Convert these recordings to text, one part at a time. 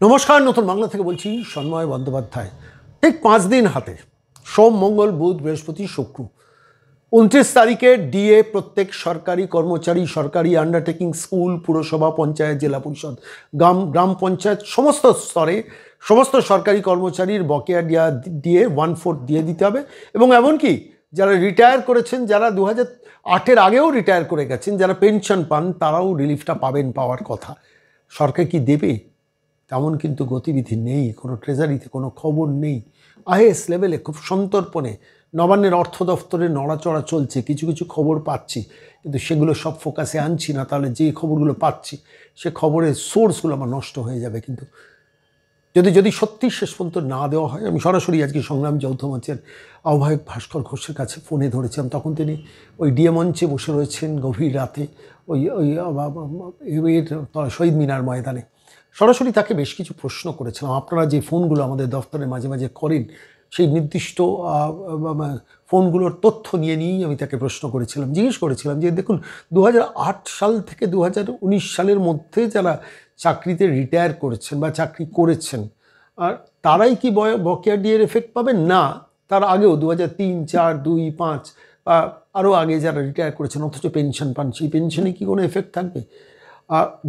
নমস্কার, নতুন বাংলা থেকে বলছি সন্ময় বন্দ্যোপাধ্যায়। ঠিক 5 দিন হাতে, সোম, মঙ্গল, বুধ, বৃহস্পতি, শুক্র। 29 তারিখে ডিএ প্রত্যেক সরকারি কর্মচারী, সরকারি আন্ডারটেকিং, স্কুল, পুরসভা, পঞ্চায়েত, জেলা পরিষদ, গ্রাম পঞ্চায়েত সমস্ত স্তরে সমস্ত সরকারি কর্মচারীর বকেয়া ডিএ 1/4 দিয়ে দিতে হবে। এবং এমনকি যারা রিটায়ার করেছেন, যারা 2008-এর আগেও রিটায়ার করে গেছেন, যারা পেনশন পান, তারাও রিলিফটা পাওয়ার কথা। সরকার কি দেবে? তেমন কিন্তু গতিবিধি নেই, কোনো ট্রেজারিতে কোনো খবর নেই। আইএস লেভেলে খুব সন্তর্পণে নবান্নের অর্থ দফতরে নড়াচড়া চলছে, কিছু কিছু খবর পাচ্ছি, কিন্তু সেগুলো সব ফোকাসে আনছি না, তাহলে যে খবরগুলো পাচ্ছি সে খবরের সোর্সগুলো আমার নষ্ট হয়ে যাবে। কিন্তু যদি সত্যি শেষ পর্যন্ত না দেওয়া হয়, আমি সরাসরি আজকে সংগ্রাম যৌথ মঞ্চের আহ্বায়ক ভাস্কর ঘোষের কাছে ফোনে ধরেছিলাম, তখন তিনি ওই ডিএ মঞ্চে বসে রয়েছেন গভীর রাতে, ওই শহীদ মিনার ময়দানে। সরাসরি তাকে বেশ কিছু প্রশ্ন করেছিলাম। আপনারা যে ফোনগুলো আমাদের দফতরে মাঝে মাঝে করেন, সেই নির্দিষ্ট ফোনগুলোর তথ্য নিয়েই আমি তাকে প্রশ্ন করেছিলাম, জিজ্ঞেস করেছিলাম যে দেখুন, 2008 সাল থেকে 2019 সালের মধ্যে যারা চাকরিতে রিটায়ার করেছেন বা চাকরি করেছেন, আর তারাই কি বকেয়া ডিএর এফেক্ট পাবেন? না, তার আগেও 2003, 4, 2, 5 বা আরও আগে যারা রিটায়ার করেছেন অথচ পেনশন পান, সেই পেনশনে কি কোনো এফেক্ট থাকবে?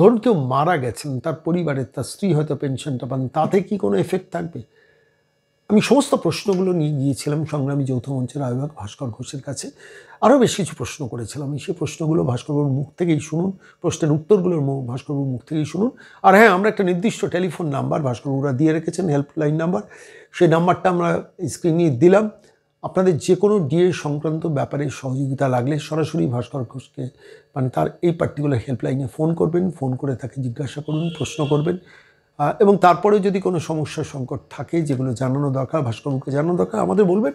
ধরুন কেউ মারা গেছেন, তার পরিবারের, তার স্ত্রী হয়তো পেনশনটা পান, তাতে কি কোনো এফেক্ট থাকবে? আমি সমস্ত প্রশ্নগুলো নিয়ে গিয়েছিলাম সংগ্রামী যৌথ মঞ্চের আহ্বায়ক ভাস্কর ঘোষের কাছে। আরও বেশ কিছু প্রশ্ন করেছিলাম। সেই প্রশ্নগুলো ভাস্করবাবুর মুখ থেকেই শুনুন, প্রশ্নের উত্তরগুলো ভাস্করবাবুর মুখ থেকেই শুনুন। আর হ্যাঁ, আমরা একটা নির্দিষ্ট টেলিফোন নাম্বার ভাস্করবাবুরা দিয়ে রেখেছেন, হেল্পলাইন নাম্বার, সেই নাম্বারটা আমরা স্ক্রিনে দিলাম। আপনাদের যে কোনো ডিএ সংক্রান্ত ব্যাপারে সহযোগিতা লাগলে সরাসরি ভাস্কর ঘোষকে, মানে তার এই পার্টিকুলার হেল্পলাইনে ফোন করবেন, ফোন করে তাকে জিজ্ঞাসা করুন, প্রশ্ন করবেন। এবং তারপরে যদি কোনো সমস্যার সংকট থাকে, যেগুলো জানানো দরকার, ভাস্করবাবুকে জানানো দরকার, আমাদের বলবেন,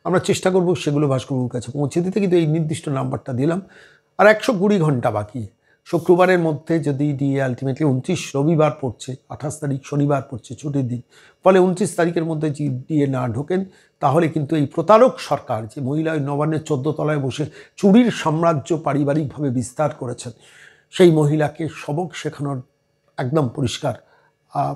আমরা চেষ্টা করব সেগুলো ভাস্করবাবুর কাছে পৌঁছে দিতে। কিন্তু এই নির্দিষ্ট নাম্বারটা দিলাম। আর 120 ঘন্টা বাকি, শুক্রবারের মধ্যে যদি ডিএ আলটিমেটলি 29 রবিবার পড়ছে, 28 তারিখ শনিবার পড়ছে, ছুটির দিন, ফলে 29 তারিখের মধ্যে যদি ডিএ না ঢোকেন, তাহলে কিন্তু এই প্রতারক সরকার, যে মহিলা নবান্নের 14 তলায় বসে চুরির সাম্রাজ্য পারিবারিকভাবে বিস্তার করেছেন, সেই মহিলাকে সবক শেখানোর একদম পরিষ্কার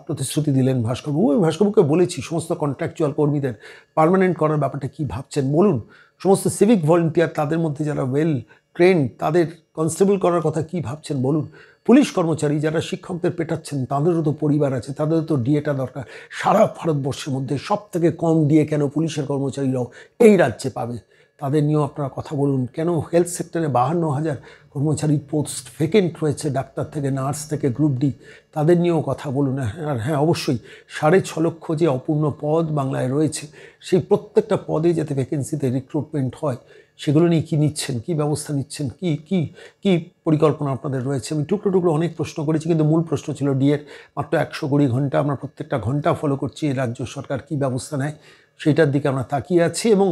প্রতিশ্রুতি দিলেন ভাস্করবাবু। আমি ভাস্করবাবুকে বলেছি সমস্ত কন্ট্রাকচুয়াল কর্মীদের পার্মানেন্ট করার ব্যাপারটা কী ভাবছেন বলুন, সমস্ত সিভিক ভলেন্টিয়ার, তাদের মধ্যে যারা ওয়েল ট্রেন্ড, তাদের কনস্টেবল করার কথা কী ভাবছেন বলুন। পুলিশ কর্মচারী যারা শিক্ষকদের পেটাচ্ছেন, তাদেরও তো পরিবার আছে, তাদেরও তো ডিএটা দরকার। সারা ভারতবর্ষের মধ্যে সব থেকে কম ডিএ কেন পুলিশের কর্মচারীরাও এই রাজ্যে পাবে, তাদের নিয়েও আপনারা কথা বলুন। কেন হেলথ সেক্টরে 52,000 কর্মচারী পোস্ট ভেকেন্ট রয়েছে, ডাক্তার থেকে নার্স থেকে গ্রুপ ডি, তাদের নিয়েও কথা বলুন। আর হ্যাঁ, অবশ্যই 6.5 লক্ষ যে অপূর্ণ পদ বাংলায় রয়েছে, সেই প্রত্যেকটা পদে যাতে ভ্যাকেন্সিতে রিক্রুটমেন্ট হয়, সেগুলো নিয়ে কী নিচ্ছেন, কী ব্যবস্থা নিচ্ছেন, কি পরিকল্পনা আপনাদের রয়েছে। আমি টুকরো টুকরো অনেক প্রশ্ন করেছি, কিন্তু মূল প্রশ্ন ছিল ডিএর মাত্র 120 ঘন্টা, আমরা প্রত্যেকটা ঘন্টা ফলো করছি, রাজ্য সরকার কী ব্যবস্থা নেয় সেইটার দিকে আমরা তাকিয়ে আছি। এবং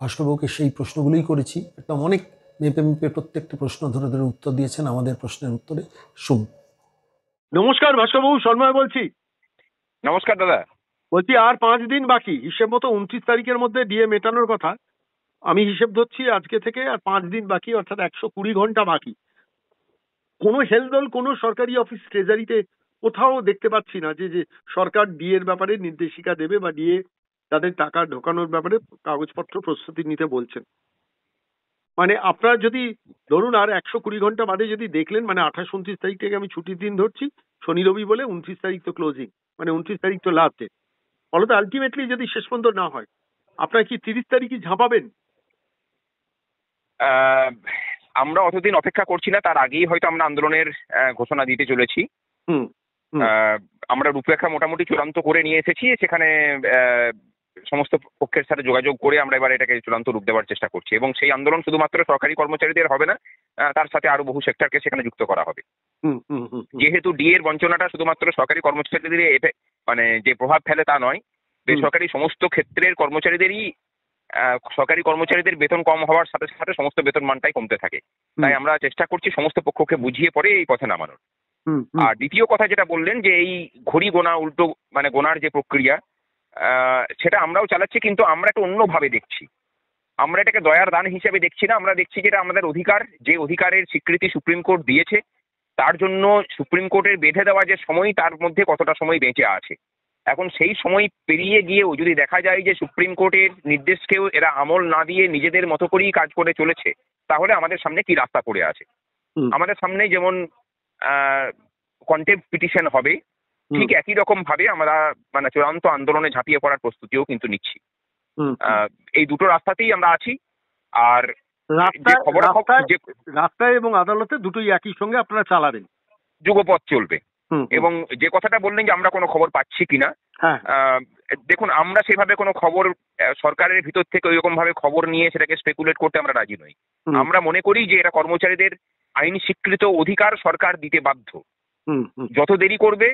ভাস্করবাবুকে সেই প্রশ্নগুলোই করেছি, একদম অনেক মেপে প্রত্যেকটা প্রশ্ন ধরে ধরে উত্তর দিয়েছেন। আমাদের প্রশ্নের উত্তরে শুনুন। নমস্কার ভাস্করবাবু, সন্ময় বলছি। নমস্কার দাদা। বলছি আর 5 দিন বাকি, হিসেব মতো 29 তারিখের মধ্যে ডিএ মেটানোর কথা। আমি হিসেব ধরছি আজকে থেকে, আর 5 দিন বাকি, অর্থাৎ 120 ঘন্টা বাকি। কোনো হেলদোল, কোনো সরকারি অফিস, ট্রেজারিতে কোথাও দেখতে পাচ্ছি না যে সরকার ডিএর ব্যাপারে নির্দেশিকা দেবে বা ডিএ তাদের টাকা ঢোকানোর ব্যাপারে কাগজপত্র প্রস্তুতি নিতে বলছেন। মানে আপনারা যদি ধরুন আর 120 ঘন্টা বাদে যদি দেখলেন, মানে 28-29 তারিখ থেকে আমি ছুটির দিন ধরছি, শনি রবি বলে 29 তারিখ তো ক্লোজিং, মানে 29 তারিখ তো লাস্ট ডে। ফলত আলটিমেটলি যদি শেষ পর্যন্ত না হয়, আপনারা কি 30 তারিখই ঝাঁপাবেন? আমরা অতদিন অপেক্ষা করছি না, তার আগেই হয়তো আমরা আন্দোলনের ঘোষণা দিতে চলেছি। আমরা রূপরেখা মোটামুটি চূড়ান্ত করে নিয়ে এসেছি, সেখানে সমস্ত পক্ষের সাথে যোগাযোগ করে আমরা এবার এটাকে চূড়ান্ত রূপ দেওয়ার চেষ্টা করছি। এবং সেই আন্দোলন শুধুমাত্র সরকারি কর্মচারীদের হবে না, তার সাথে আরো বহু সেক্টরকে সেখানে যুক্ত করা হবে। যেহেতু ডিএর বঞ্চনাটা শুধুমাত্র সরকারি কর্মচারীদের মানে যে প্রভাব ফেলে তা নয়, বেসরকারি সমস্ত ক্ষেত্রের কর্মচারীদেরই, সরকারি কর্মচারীদের বেতন কম হওয়ার সাথে সাথে সমস্ত বেতন মানটাই কমতে থাকে। তাই আমরা চেষ্টা করছি সমস্ত পক্ষকে বুঝিয়ে পরে এই পথে নামানোর। আর দ্বিতীয় কথা যেটা বললেন যে এই ঘড়ি গোনা, উল্টো মানে গোনার যে প্রক্রিয়া, সেটা আমরাও চালাচ্ছি, কিন্তু আমরা একটা অন্যভাবে দেখছি। আমরা এটাকে দয়ার দান হিসেবে দেখছি না, আমরা দেখছি যেটা আমাদের অধিকার, যে অধিকারের স্বীকৃতি সুপ্রিম কোর্ট দিয়েছে, তার জন্য সুপ্রিম কোর্টের বেঁধে দেওয়া যে সময়, তার মধ্যে কতটা সময় বেঁচে আছে। এখন সেই সময় পেরিয়ে গিয়েও যদি দেখা যায় যে সুপ্রিম কোর্টের নির্দেশকেও এরা আমল না দিয়ে নিজেদের মতো করেই কাজ করে চলেছে, তাহলে আমাদের সামনে কি রাস্তা পড়ে আছে? আমাদের সামনে যেমন কন্টেম্প পিটিশন হবে, ঠিক একই রকম ভাবে আমরা মানে চূড়ান্ত আন্দোলনে ঝাঁপিয়ে পড়ার প্রস্তুতিও কিন্তু নিচ্ছি। এই দুটো রাস্তাতেই আমরা আছি। আর যে রাস্তায় এবং আদালতে দুটোই একই সঙ্গে আপনারা চালাবেন, যুগপথ চলবে। এবং যে কথাটা বললেন যে আমরা কোনো খবর পাচ্ছি কিনা, দেখুন আমরা সেভাবে কোনো খবর সরকারের ভিতর থেকে ওইরকম ভাবে খবর নিয়ে সেটাকে স্পেকুলেট করতে আমরা রাজি নই। আমরা মনে করি যে এটা কর্মচারীদের আইন স্বীকৃত অধিকার সরকার দিতে বাধ্য। যত দেরি করবে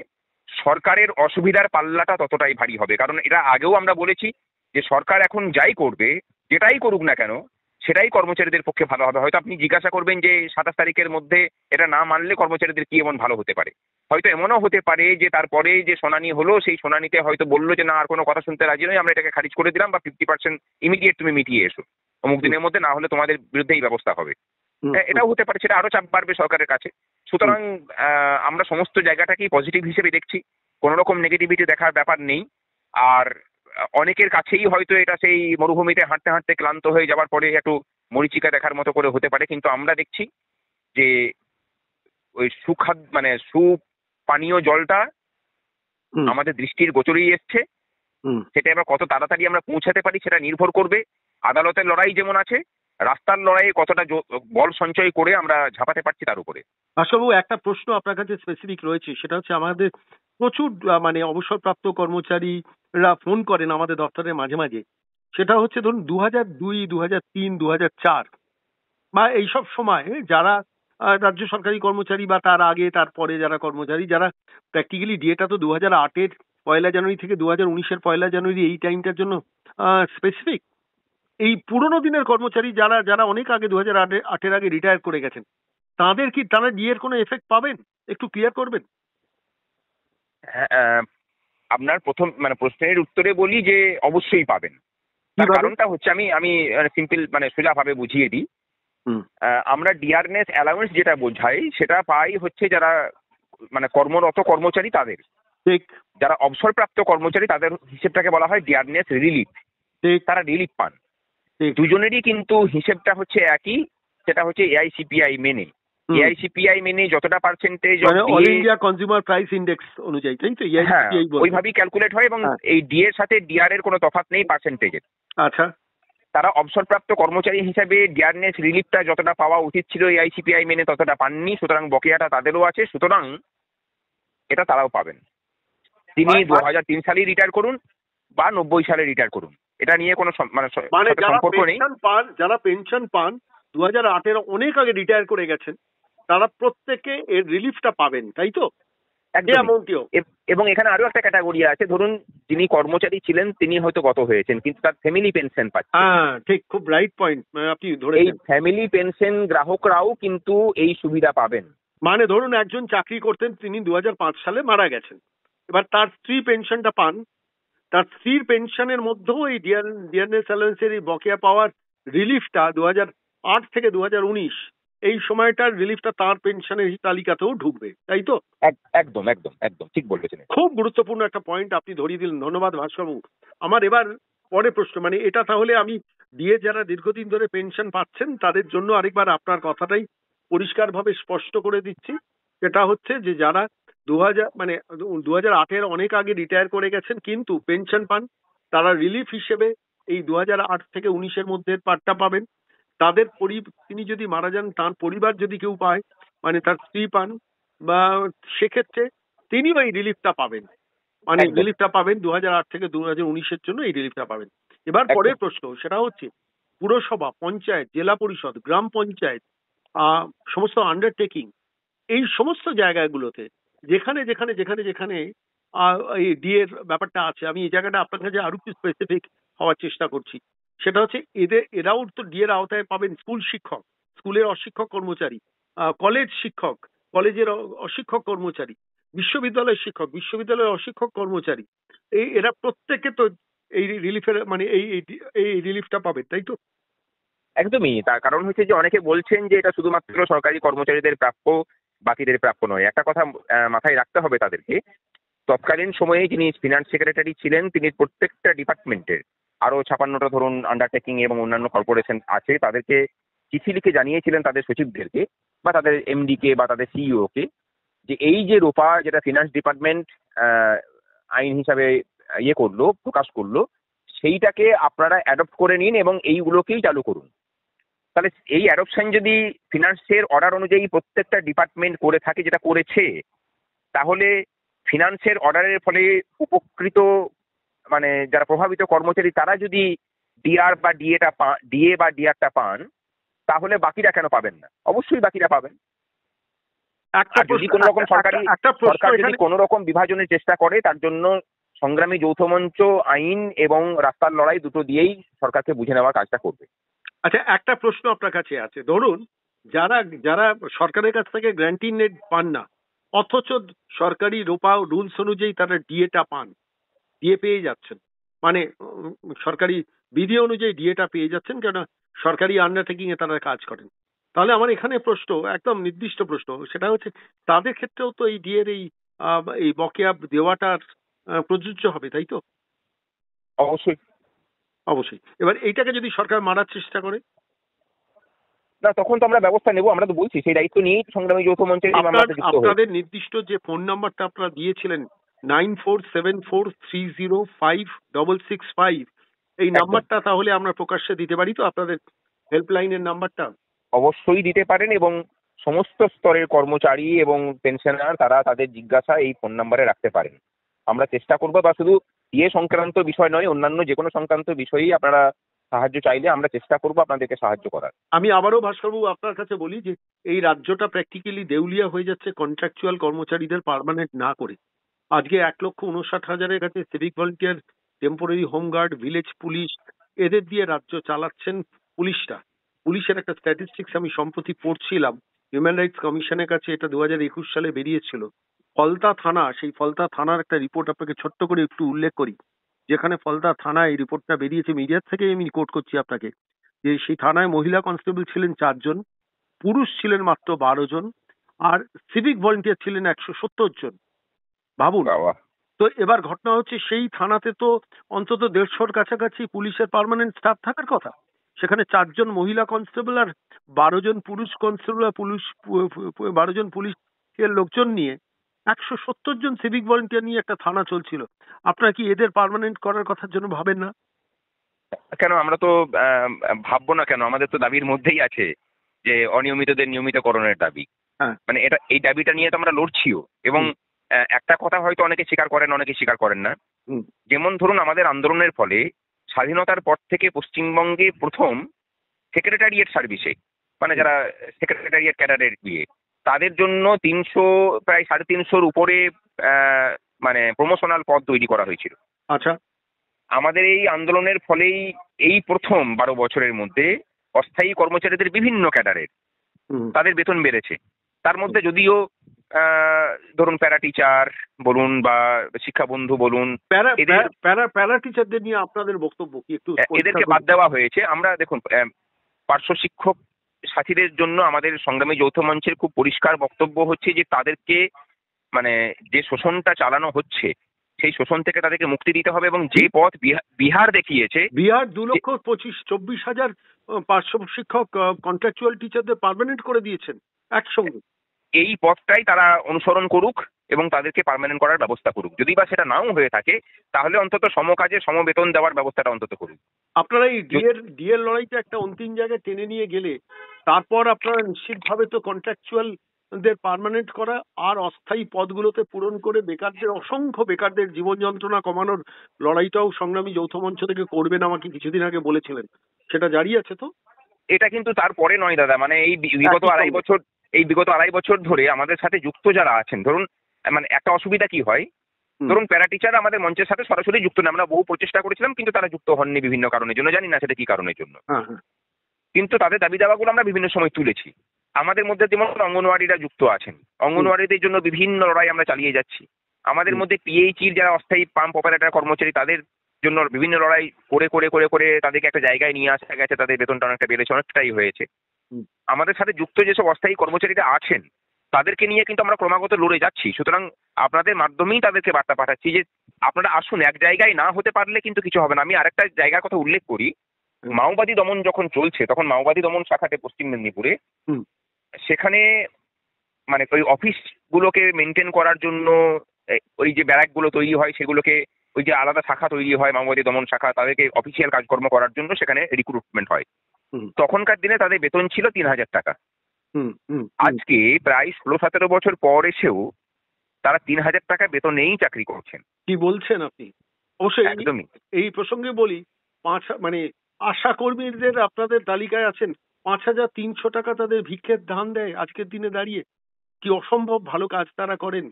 সরকারের অসুবিধার পাল্লাটা ততটাই ভারী হবে। কারণ এটা আগেও আমরা বলেছি যে সরকার এখন যাই করবে, যেটাই করুক না কেন, সেটাই কর্মচারীদের পক্ষে ভালো হবে। হয়তো আপনি জিজ্ঞাসা করবেন যে 27 তারিখের মধ্যে এটা না মানলে কর্মচারীদের কি এমন ভালো হতে পারে। হয়তো এমনও হতে পারে যে তারপরে যে শুনানি হলো সেই শুনানিতে হয়তো বললো যে না আর কোনো কথা শুনতে রাজি নই, আমরা এটাকে খারিজ করে দিলাম, বা 50% ইমিডিয়েট তুমি মিটিয়ে এসো অমুক দিনের মধ্যে, না হলে তোমাদের বিরুদ্ধে এই ব্যবস্থা হবে। এটাও হতে পারে, সেটা আরো চাপ বাড়বে সরকারের কাছে। সুতরাং আমরা সমস্ত জায়গাটাকেই পজিটিভ হিসেবে দেখছি, কোনো রকম নেগেটিভিটি দেখার ব্যাপার নেই। আর অনেকের কাছেই হয়তো এটা সেই মরুভূমিতে হাঁটতে হাঁটতে ক্লান্ত হয়ে যাওয়ার পরে একটু মরিচিকা দেখার মতো করে হতে পারে, কিন্তু আমরা দেখছি যে ওই মানে সুপানীয় জলটা আমাদের দৃষ্টির গোচরেই এসছে। সেটা এবার কত তাড়াতাড়ি আমরা পৌঁছাতে পারি সেটা নির্ভর করবে। আদালতের লড়াই যেমন আছে, রাস্তার লড়াইয়ে কতটা বল সঞ্চয় করে আমরা ঝাঁপাতে পারছি তার উপরে। আশাবাবু, একটা প্রশ্ন আপনার কাছে স্পেসিফিক রয়েছে, সেটা হচ্ছে আমাদের প্রচুর মানে অবসরপ্রাপ্ত কর্মচারীরা ফোন করেন আমাদের দপ্তরের মাঝে মাঝে। সেটা হচ্ছে ধরুন 2002, 2003, 2004 বা এইসব সময় যারা রাজ্য সরকারি কর্মচারী বা তার আগে তারপরে যারা কর্মচারী, যারা প্র্যাকটিক্যালি ডিএটা তো 2008-এর 1 জানুয়ারি থেকে 2019-এর 1 জানুয়ারি এই টাইমটার জন্য স্পেসিফিক। এই পুরোনো দিনের কর্মচারী যারা যারা অনেক আগে 2008-এর আগে রিটায়ার করে গেছেন, তাদের কি তারা ডিএর কোনো এফেক্ট পাবেন? একটু ক্লিয়ার করবেন। আপনার প্রথম মানে প্রশ্নের উত্তরে বলি যে অবশ্যই পাবেন। তার কারণটা হচ্ছে আমি সিম্পল মানে সোজা ভাবে বুঝিয়ে দিই। আমরা ডিয়ারনেস অ্যালাউন্স যেটা বোঝাই সেটা পাই হচ্ছে যারা মানে কর্মরত কর্মচারী তাদের, যারা অবসরপ্রাপ্ত কর্মচারী তাদের হিসেবটাকে বলা হয় ডিয়ারনেস রিলিফ। তারা রিলিফ পান। দুজনেরই কিন্তু হিসেবটা হচ্ছে একই, সেটা হচ্ছে এআইসিপিআই মেনে। এআইসিপিআই মেনে যতটা percentage all India consumer price index অনুযায়ী, তাই তো? ওইভাবেই ক্যালকুলেট হয় এবং এই ডি এর সাথে ডিআর এর কোনো তফাৎ নেই পার্সেন্টেজের। আচ্ছা, তারা অবসরপ্রাপ্ত কর্মচারী হিসেবে ডিয়ারনেস রিলিফটা যতটা পাওয়া উচিত ছিল এআইসিপিআই মেনে ততটা পাননি, সুতরাং বকেয়াটা তাদেরও আছে, সুতরাং এটা তারাও পাবেন। তিনি 2003 সালে রিটায়ার করুন বা 90 সালে রিটায়ার করুন, এটা নিয়ে কোনো সম্পর্ক নেই। যারা পেনশন পান 2008-এর অনেক আগে রিটায়ার করে গেছেন, তারা প্রত্যেকে এর রিলিফটা পাবেন, তাই তো? এবং এখানে আরো একটা ক্যাটাগরি আছে, ধরুন যিনি কর্মচারী ছিলেন তিনি হয়তো গত হয়েছেন কিন্তু তার ফ্যামিলি পেনশন পাচ্ছেন। ঠিক, খুব রাইট পয়েন্ট আপনি ধরেছেন। এই ফ্যামিলি পেনশন গ্রাহকরাও কিন্তু এই সুবিধা পাবেন। মানে ধরুন একজন চাকরি করতেন, তিনি 2005 সালে মারা গেছেন, এবার তার স্ত্রী পেনশনটা পান, তার স্ত্রীর পেনশনের মধ্যেও এই ডিয়ারনেস অ্যালাউন্সের এই বকেয়া পাওয়ার রিলিফটা 2008 থেকে 2019 এই সময়টার রিলিফটা তার পেনশনের তালিকাতেও ঢুকবে, তাই তো? একদম একদম একদম ঠিক বলেছেন। খুব গুরুত্বপূর্ণ একটা পয়েন্ট আপনি ধরিয়ে দিলেন, ধন্যবাদ ভাস্করবাবু। আমার এবার পরে প্রশ্ন, মানে এটা তাহলে আমি দিয়ে যারা দীর্ঘদিন ধরে পেনশন পাচ্ছেন তাদের জন্য আরেকবার আপনার কথাটাই পরিষ্কারভাবে স্পষ্ট করে দিচ্ছি। সেটা হচ্ছে যে যারা 2008-এর অনেক আগে রিটায়ার করে গেছেন কিন্তু পেনশন পান, তারা রিলিফ হিসেবে এই 2008 থেকে 19-এর মধ্যে পার্টটা পাবেন। তাদের তিনি যদি মারা যান, তার পরিবার যদি কেউ পায়, মানে তার স্ত্রী পান, বা সেক্ষেত্রে তিনিও এই রিলিফটা পাবেন, মানে রিলিফটা পাবেন 2008 থেকে 2019-এর জন্য এই রিলিফটা পাবেন। এবার পরের প্রশ্ন, সেটা হচ্ছে পুরসভা, পঞ্চায়েত, জেলা পরিষদ, গ্রাম পঞ্চায়েত, সমস্ত আন্ডারটেকিং, এই সমস্ত জায়গাগুলোতে যেখানে যেখানে যেখানে যেখানে এই ডিএর ব্যাপারটা আছে, আমি এই জায়গাটা আপনার কাছে আরো একটু স্পেসিফিক হওয়ার চেষ্টা করছি। সেটা হচ্ছে এরাও তো ডিএর আওতায় পাবেন। স্কুল শিক্ষক, স্কুলের অশিক্ষক কর্মচারী, কলেজ শিক্ষক, কলেজের অশিক্ষক কর্মচারী, বিশ্ববিদ্যালয়ের শিক্ষক, বিশ্ববিদ্যালয়ের অশিক্ষক কর্মচারী, এরা প্রত্যেকে তো এই রিলিফের মানে এই রিলিফটা পাবেন, তাই তো? একদমই। তার কারণ হচ্ছে যে অনেকে বলছেন যে এটা শুধুমাত্র সরকারি কর্মচারীদের প্রাপ্য, বাকিদের প্রাপ্য নয়। একটা কথা মাথায় রাখতে হবে তাদেরকে, তৎকালীন সময়ে যিনি ফিনান্স সেক্রেটারি ছিলেন তিনি প্রত্যেকটা ডিপার্টমেন্টের আরো 56টা ধরুন আন্ডারটেকিং এবং অন্যান্য কর্পোরেশন আছে, তাদেরকে চিঠি লিখে জানিয়েছিলেন তাদের সচিবদেরকে বা তাদের এমডি কে বা তাদের সিইও কে, যে এই যে রোপা যেটা ফিনান্স ডিপার্টমেন্ট আইন হিসাবে করলো, প্রকাশ করলো, সেইটাকে আপনারা অ্যাডপ্ট করে নিন এবং এইগুলোকেই চালু করুন। তাহলে এই অ্যাডপশন যদি ফিনান্সের অর্ডার অনুযায়ী প্রত্যেকটা ডিপার্টমেন্ট করে থাকে, যেটা করেছে, তাহলে ফিনান্সের অর্ডারের ফলে উপকৃত মানে যারা প্রভাবিত কর্মচারী তারা যদি ডিআর বা ডিএ বা ডিআরটা পান, তাহলে বাকিরা কেন পাবেন না? অবশ্যই বাকিরা পাবেন। আর যদি কোনো রকম সরকার যদি কোনো রকম বিভাজনের চেষ্টা করে, তার জন্য সংগ্রামী যৌথ মঞ্চ আইন এবং রাস্তার লড়াই দুটো দিয়েই সরকারকে বুঝে নেওয়ার কাজটা করবে। আচ্ছা, একটা প্রশ্ন আপনার কাছে আছে। ধরুন যারা যারা সরকারের কাছ থেকে গ্র্যান্টি নেট পান না, অথচ সরকারি রোপা রুলস অনুযায়ী তারা ডিএটা পান, ডিএ পেয়ে যাচ্ছেন, মানে সরকারি বিধি অনুযায়ী ডিএটা পেয়ে যাচ্ছেন, কেন সরকারি আন্ডারটেকিং এ তারা কাজ করেন। তাহলে আমার এখানে প্রশ্ন, একদম নির্দিষ্ট প্রশ্ন, সেটা হচ্ছে তাদের ক্ষেত্রেও তো এই ডিএর এই বকেয়া দেওয়াটার প্রযোজ্য হবে, তাই তো? অবশ্যই অবশ্যই। এবার এইটাকে যদি সরকার মারার চেষ্টা করে, না, তখন তো আমরা ব্যবস্থা নেব। আমরা তো বলছি সেই দায়িত্ব নিয়েই সংগ্রামী যৌথ মঞ্চের আপনাদের নির্দিষ্ট যে ফোন নাম্বারটা আপনারা দিয়েছিলেন 9474305665, এই নাম্বারটা তাহলে আমরা প্রকাশ্যে দিতে পারি তো, আপনাদের হেল্পলাইনের নাম্বারটা? অবশ্যই দিতে পারেন, এবং সমস্ত স্তরের কর্মচারী এবং পেনশনার তারা তাদের জিজ্ঞাসা এই ফোন নাম্বারে রাখতে পারেন। আমরা চেষ্টা করবো, বা শুধু ইয়ে সংক্রান্ত বিষয় নয়, অন্যান্য যে কোনো সংক্রান্ত বিষয়েই আপনারা সাহায্য চাইলে আমরা চেষ্টা করবো আপনাদেরকে সাহায্য করার। আমি আবারও ভাস্করবাবু আপনার কাছে বলি যে এই রাজ্যটা প্র্যাকটিক্যালি দেউলিয়া হয়ে যাচ্ছে কন্ট্রাকচুয়াল কর্মচারীদের পার্মানেন্ট না করে। আজকে 1,59,000-এর কাছে civic volunteer, temporary home guard, village police, এদের দিয়ে রাজ্য চালাচ্ছেন পুলিশরা। পুলিশের একটা স্ট্যাটিস্টিক্স আমি সম্প্রতি পড়ছিলাম, হিউম্যান রাইটস কমিশনের কাছে এটা 2021 সালে বেরিয়েছিল। ফলতা থানা, সেই ফলতা থানার একটা রিপোর্ট আপনাকে ছোট্ট করে একটু উল্লেখ করি, যেখানে ফলতা থানা এই রিপোর্টটা বেরিয়েছে, মিডিয়ার থেকে আমি কোট করছি আপনাকে, যে সেই থানায় মহিলা কনস্টেবল ছিলেন 4 জন, পুরুষ ছিলেন মাত্র 12 জন, আর সিভিক ভলেন্টিয়ার ছিলেন 170 জন। ভাবুন। তো এবার ঘটনা হচ্ছে সেই থানাতে তো অন্তত 150-র কাছাকাছি পুলিশের পার্মানেন্ট স্টাফ থাকার কথা, সেখানে 4 জন মহিলা কনস্টেবল আর 12 জন পুরুষ কনস্টেবল আর 12 জন পুলিশের লোকজন নিয়ে 170 জন সিভিক ভলেন্টিয়ার নিয়ে একটা থানা চলছিল। আপনারা কি এদের পার্মানেন্ট করার কথার জন্য ভাবেন না? কেন আমরা তো ভাববো না কেন? আমাদের তো দাবির মধ্যেই আছে যে অনিয়মিতদের নিয়মিতকরণের দাবি। হ্যাঁ, মানে এটা এই দাবিটা নিয়ে তো আমরা লড়ছিও। এবং একটা কথা হয়তো অনেকে স্বীকার করেন, অনেকে স্বীকার করেন না। যেমন ধরুন, আমাদের আন্দোলনের ফলে স্বাধীনতার পর থেকে পশ্চিমবঙ্গে প্রথম সেক্রেটারিয়েট সার্ভিসে, মানে যারা সেক্রেটারিয়েট ক্যাডারের তাদের জন্য 300, প্রায় 350-র উপরে মানে প্রমোশনাল পদ তৈরি করা হয়েছিল। আচ্ছা। আমাদের এই আন্দোলনের ফলেই এই প্রথম 12 বছরের মধ্যে অস্থায়ী কর্মচারীদের বিভিন্ন ক্যাডারের তাদের বেতন বেড়েছে। তার মধ্যে যদিও ধরুন প্যারা টিচার বলুন বা শিক্ষা বন্ধু বলুন, প্যারা টিচারদের নিয়ে আপনাদের বক্তব্য কি একটু? এদেরকে বাদ দেওয়া হয়েছে। আমরা দেখুন, পার্শ্ব শিক্ষক সাথীদের জন্য আমাদের সংগ্রামী যৌথ মঞ্চের খুব পরিষ্কার বক্তব্য হচ্ছে যে তাদেরকে মানে যে শোষণটা চালানো হচ্ছে সেই শোষণ থেকে তাদেরকে মুক্তি দিতে হবে, এবং যে পথ বিহার দেখিয়েছে, বিহার 2,25,000 পার্শ্ব শিক্ষক কন্ট্রাকচুয়াল টিচারদের পার্মানেন্ট করে দিয়েছেন একসঙ্গে। এই পথটাই তারা অনুসরণ করুক এবং তাদেরকে পার্মানেন্ট করার ব্যবস্থা করুক। যদি বা সেটা নাও হয়ে থাকে, তাহলে অন্তত সমকাজে সমবেতন দেওয়ার ব্যবস্থাটা অন্তত করুক। আপনারা এই ডিএর লড়াইটা একটা অন্তিম জায়গায় টেনে নিয়ে গেলে তারপর আপনারা নিশ্চিতভাবে তো কন্ট্রাকচুয়ালদের পার্মানেন্ট করা আর অস্থায়ী পদগুলোতে পূরণ করে বেকারদের, অসংখ্য বেকারদের জীবন যন্ত্রণা কমানোর লড়াইটাও সংগ্রামী যৌথ মঞ্চ থেকে করবেন, আমাকে কিছুদিন আগে বলেছিলেন। সেটা জারি আছে তো? এটা কিন্তু তারপরে নয় দাদা, মানে এই বিগত আড়াই বছর ধরে আমাদের সাথে যুক্ত যারা আছেন, ধরুন মানে একটা অসুবিধা কি হয়, ধরুন প্যারা টিচার আমাদের মঞ্চের সাথে সরাসরি যুক্ত না, আমরা বহু প্রচেষ্টা করেছিলাম কিন্তু তারা যুক্ত হননি বিভিন্ন কারণের জন্য, জানি না সেটা কি কারণের জন্য। কিন্তু তাদের দাবি দাওয়াগুলো আমরা বিভিন্ন সময় তুলেছি। আমাদের মধ্যে যেমন অঙ্গনওয়াড়িরা যুক্ত আছেন, অঙ্গনওয়াড়িদের জন্য বিভিন্ন লড়াই আমরা চালিয়ে যাচ্ছি। আমাদের মধ্যে পিএইচির যারা অস্থায়ী পাম্প অপারেটর কর্মচারী, তাদের জন্য বিভিন্ন লড়াই করে করে করে করে তাদেরকে একটা জায়গায় নিয়ে আসা গেছে, তাদের বেতনটা অনেকটা বেড়েছে, অনেকটাই হয়েছে। আমাদের সাথে যুক্ত যেসব অস্থায়ী কর্মচারীরা আছেন তাদেরকে নিয়ে কিন্তু আমরা ক্রমাগত লড়ে যাচ্ছি। সুতরাং আপনাদের মাধ্যমেই তাদেরকে বার্তা পাঠাচ্ছি যে আপনারা আসুন, এক জায়গায় না হতে পারলে কিন্তু কিছু হবে না। আমি আরেকটা জায়গার কথা উল্লেখ করি, মাওবাদী দমন যখন চলছে তখন মাওবাদী দমন শাখাতে পশ্চিম মেদিনীপুরে হুম। সেখানে মানে ওই অফিসগুলোকে মেনটেন করার জন্য ওই যে ব্যারাকগুলো তৈরি হয় সেগুলোকে, ওই যে আলাদা শাখা তৈরি হয় মাওবাদী দমন শাখা, তাদেরকে অফিসিয়াল কাজকর্ম করার জন্য সেখানে রিক্রুটমেন্ট হয়। হুম। তখনকার দিনে তাদের বেতন ছিল 3,000 টাকা। হুম। হুম। আজকে প্রায় 16-17 বছর পর এসেও তারা 3,000 টাকা বেতনেই চাকরি করছেন। কি বলছেন আপনি? অবশ্যই একদমই। এই প্রসঙ্গে বলি, মানে আশা কর্মীদের আপনাদের তালিকায় আছেন, 5,300 টাকা তাদের ভিক্ষের দান দেয় আজকের দিনে দাঁড়িয়ে। কি অসম্ভব ভালো কাজ তারা করেন।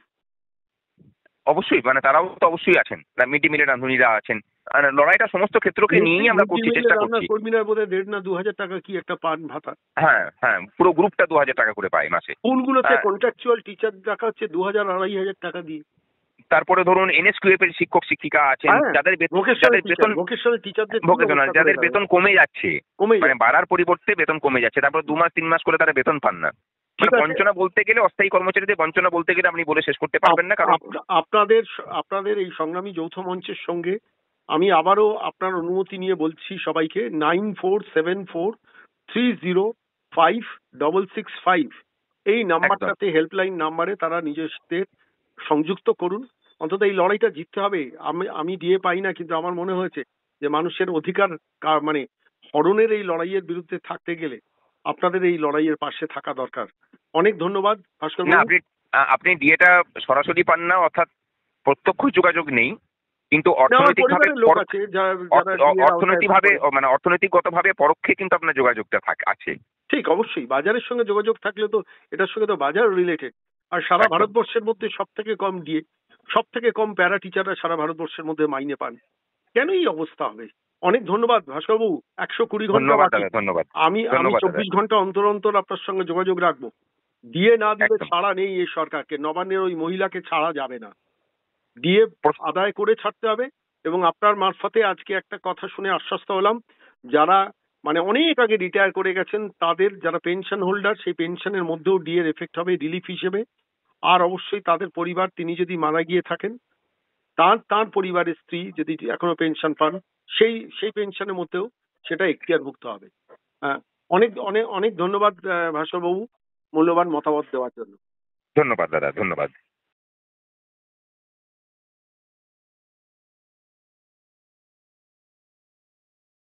অবশ্যই মানে তারাও তো অবশ্যই আছেন, মিড ডে মিলের রাঁধুনিরা আছেন। আর লড়াইটা সমস্ত ক্ষেত্রকে নিয়েই আমরা করছি, চেষ্টা করছি। কর্মীরা বোধহয় 1,500 না 2,000 টাকা কি একটা পান ভাতা। হ্যাঁ হ্যাঁ, পুরো গ্রুপটা 2,000 টাকা করে পায় মাসে। স্কুলগুলোতে হ্যাঁ। কন্ট্রাকচুয়াল টিচার রাখা হচ্ছে 2,000-2,500 টাকা দিয়ে। তারপরে ধরুন এনএসকিউএফ এর শিক্ষক শিক্ষিকা আছেন, হ্যাঁ, যাদের বেতন ভোকেশনাল টিচারদের ভোকেশনাল, যাদের বেতন কমে যাচ্ছে, কমে মানে বাড়ার পরিবর্তে বেতন কমে যাচ্ছে, তারপর 2 মাস 3 মাস করে তারা বেতন পান না। মানে বঞ্চনা বলতে গেলে, অস্থায়ী কর্মচারীদের বঞ্চনা বলতে গেলে আপনি বলে শেষ করতে পারবেন না। কারণ আপনাদের এই সংগ্রামী যৌথ মঞ্চের সঙ্গে আমি আবারও আপনার অনুমতি নিয়ে বলছি সবাইকে, 9474305665 এই নাম্বারটাতে, হেল্পলাইন নাম্বারে তারা নিজেদের সংযুক্ত করুন। অন্তত এই লড়াইটা জিততে হবে। আমি দিয়ে পাই না, কিন্তু আমার মনে হয়েছে যে মানুষের অধিকার মানে হরণের এই লড়াইয়ের বিরুদ্ধে থাকতে গেলে আপনাদের এই লড়াইয়ের পাশে থাকা দরকার। অনেক ধন্যবাদ ভাস্কর না, বাবু। আপনি ডিএটা সরাসরি পান না, অর্থাৎ প্রত্যক্ষ যোগাযোগ নেই, কিন্তু আমার পরিবারের লোক আছে অর্থনৈতিকভাবে মানে অর্থনৈতিকগতভাবে পরোক্ষে কিন্তু আপনার যোগাযোগটা আছে। ঠিক, অবশ্যই বাজারের সঙ্গে যোগাযোগ থাকলে তো এটার সঙ্গে তো বাজার রিলেটেড। আর সারা একদম। ভারতবর্ষের মধ্যে সব থেকে কম প্যারা টিচাররা সারা ভারতবর্ষের মধ্যে মাইনে পান। কেন এই অবস্থা হবে? অনেক ধন্যবাদ ভাস্করবাবু। 120 ঘন্টা ধন্যবাদ বাকি। দাদা, ধন্যবাদ। আমি 24 ঘন্টা অন্তর অন্তর আপনার সঙ্গে যোগাযোগ রাখবো। দিয়ে না দিলে একদম। ছাড়া নেই এই সরকারকে। নবান্নের ওই মহিলাকে ছাড়া যাবে না, দিয়ে আদায় করে ছাড়তে হবে। এবং আপনার মারফতে আজকে একটা কথা শুনে আশ্বস্ত হলাম, যারা মানে অনেক আগে রিটায়ার করে গেছেন তাদের যারা পেনশন হোল্ডার, সেই পেনশনের মধ্যেও ডিএর এফেক্ট হবে রিলিফ হিসেবে। আর অবশ্যই তাদের পরিবার, তিনি যদি মারা গিয়ে থাকেন, তার পরিবারের স্ত্রী যদি এখনো পেনশন পান, সেই পেনশনের মধ্যেও সেটা এখতিয়ারভুক্ত হবে। অনেক অনেক অনেক ধন্যবাদ ভাস্কর বাবু, মূল্যবান মতামত দেওয়ার জন্য। ধন্যবাদ দাদা, ধন্যবাদ।